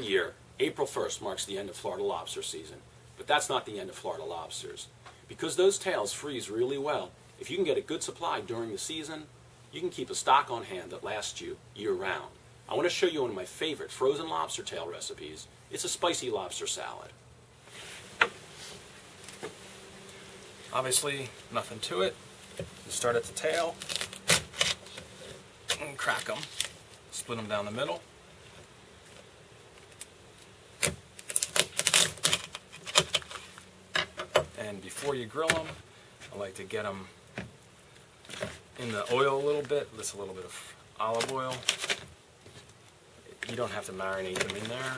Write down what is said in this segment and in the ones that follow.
Every year, April 1st marks the end of Florida lobster season, but that's not the end of Florida lobsters. Because those tails freeze really well, if you can get a good supply during the season, you can keep a stock on hand that lasts you year-round. I want to show you one of my favorite frozen lobster tail recipes. It's a spicy lobster salad. Obviously, nothing to it. You start at the tail and crack them. Split them down the middle. And before you grill them, I like to get them in the oil a little bit. Just a little bit of olive oil. You don't have to marinate them in there.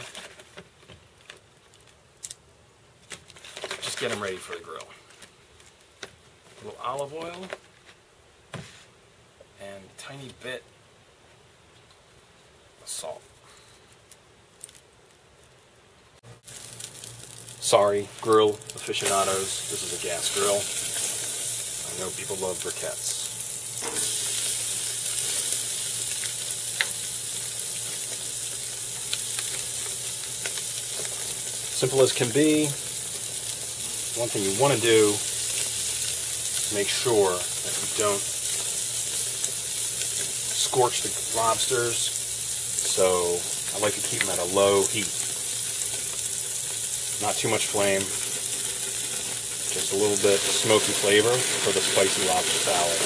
Just get them ready for the grill. A little olive oil and a tiny bit of salt. Sorry, grill aficionados, this is a gas grill. I know people love briquettes. Simple as can be. One thing you want to do is make sure that you don't scorch the lobsters, so I like to keep them at a low heat. Not too much flame, just a little bit smoky flavor for the spicy lobster salad.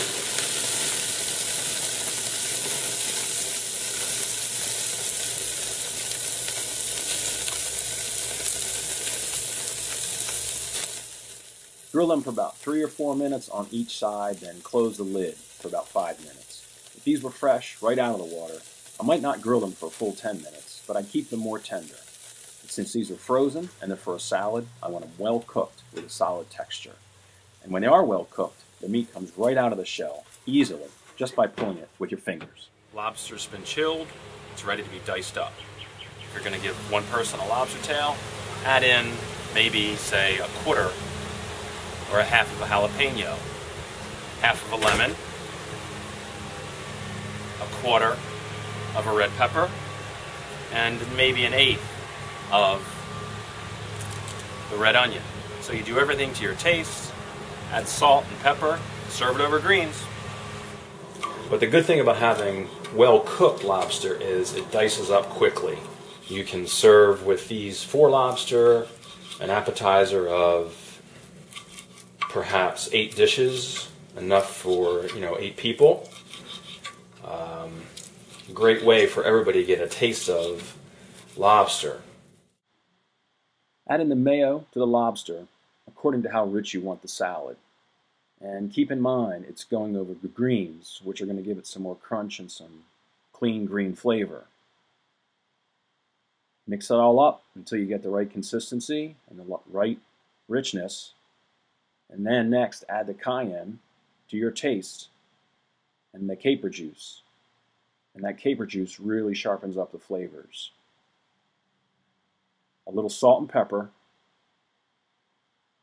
Grill them for about 3 or 4 minutes on each side, then close the lid for about 5 minutes. If these were fresh, right out of the water, I might not grill them for a full 10 minutes, but I'd keep them more tender. But since these are frozen and they're for a salad, I want them well cooked with a solid texture. And when they are well cooked, the meat comes right out of the shell, easily, just by pulling it with your fingers. Lobster's been chilled, it's ready to be diced up. If you're going to give one person a lobster tail, add in maybe, say, a quarter or a half of a jalapeno, half of a lemon, a quarter of a red pepper, and maybe an eighth of the red onion. So you do everything to your taste, add salt and pepper, serve it over greens. But the good thing about having well-cooked lobster is it dices up quickly. You can serve with these 4 lobster, an appetizer of perhaps 8 dishes, enough for 8 people. Great way for everybody to get a taste of lobster. Add in the mayo to the lobster according to how rich you want the salad. And keep in mind it's going over the greens, which are going to give it some more crunch and some clean green flavor. Mix it all up until you get the right consistency and the right richness. And then next, add the cayenne to your taste and the caper juice. And that caper juice really sharpens up the flavors. A little salt and pepper.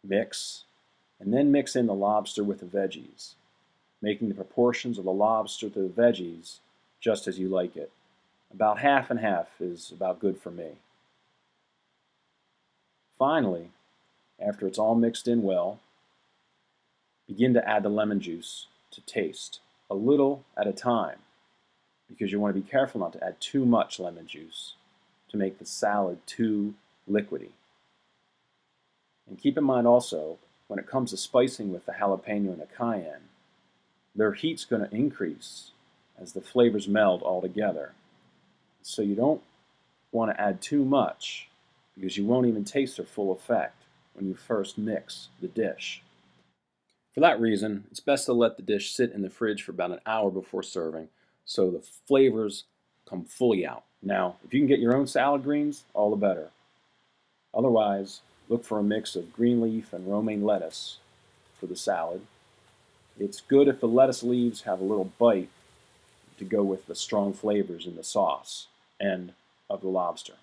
Mix. And then mix in the lobster with the veggies, making the proportions of the lobster to the veggies just as you like it. About half and half is about good for me. Finally, after it's all mixed in well, begin to add the lemon juice to taste, a little at a time, because you want to be careful not to add too much lemon juice to make the salad too liquidy. And keep in mind also, when it comes to spicing with the jalapeno and the cayenne, their heat's going to increase as the flavors meld all together. So you don't want to add too much, because you won't even taste their full effect when you first mix the dish. For that reason, it's best to let the dish sit in the fridge for about an hour before serving so the flavors come fully out. Now, if you can get your own salad greens, all the better. Otherwise, look for a mix of green leaf and romaine lettuce for the salad. It's good if the lettuce leaves have a little bite to go with the strong flavors in the sauce and of the lobster.